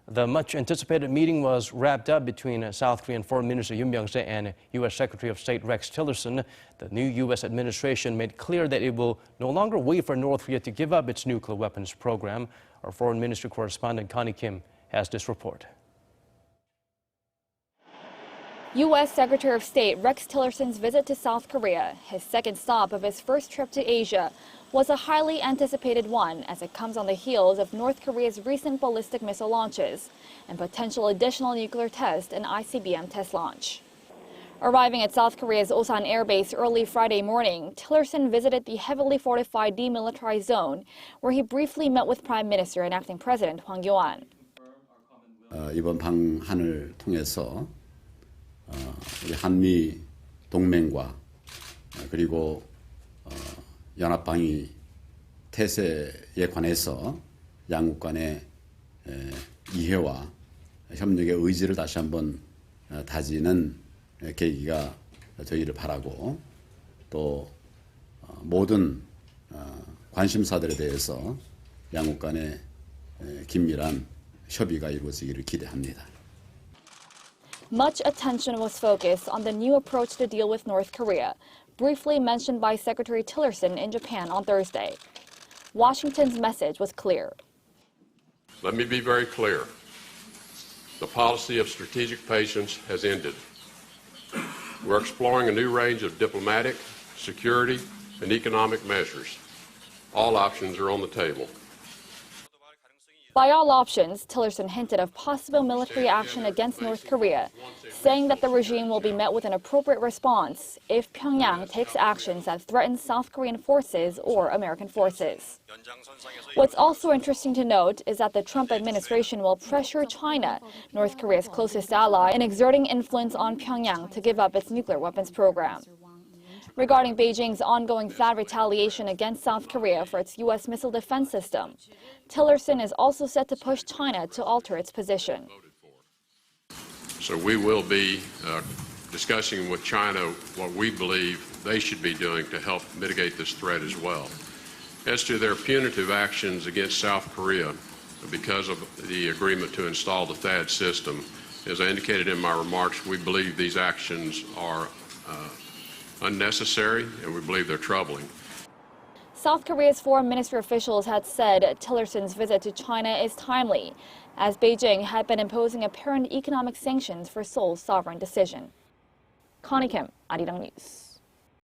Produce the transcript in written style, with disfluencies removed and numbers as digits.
The much-anticipated meeting was wrapped up between South Korean Foreign Minister Byung-se and U.S. Secretary of State Rex Tillerson. The new U.S. administration made clear that it will no longer wait for North Korea to give up its nuclear weapons program. Our Foreign Ministry correspondent Connie Kim has this report. U.S. Secretary of State Rex Tillerson's visit to South Korea, his second stop of his first trip to Asia, was a highly anticipated one as it comes on the heels of North Korea's recent ballistic missile launches and potential additional nuclear test and ICBM test launch. Arriving at South Korea's Osan Air Base early Friday morning, Tillerson visited the heavily fortified demilitarized zone, where he briefly met with Prime Minister and Acting President Hwang Kyo-ahn. 이번 방한을 통해서 우리 한미 동맹과 그리고 연합방위 태세에 관해서 양국 간의 이해와 협력의 의지를 다시 한번 다지는 계기가 되기를 바라고 또 모든 관심사들에 대해서 양국 간의 긴밀한 협의가 이루어지기를 기대합니다. Much attention was focused on the new approach to deal with North Korea, briefly mentioned by Secretary Tillerson in Japan on Thursday. Washington's message was clear. Let me be very clear. The policy of strategic patience has ended. We're exploring a new range of diplomatic, security, and economic measures. All options are on the table. By all options, Tillerson hinted of possible military action against North Korea, saying that the regime will be met with an appropriate response if Pyongyang takes actions that threaten South Korean forces or American forces. What's also interesting to note is that the Trump administration will pressure China, North Korea's closest ally, in exerting influence on Pyongyang to give up its nuclear weapons program. Regarding Beijing's ongoing THAAD retaliation against South Korea for its U.S. missile defense system, Tillerson is also set to push China to alter its position. So we will be discussing with China what we believe they should be doing to help mitigate this threat as well. As to their punitive actions against South Korea because of the agreement to install the THAAD system, as I indicated in my remarks, we believe these actions are unnecessary, and we believe they're troubling. South Korea's foreign ministry officials had said Tillerson's visit to China is timely, as Beijing had been imposing apparent economic sanctions for Seoul's sovereign decision. Connie Kim, Arirang News.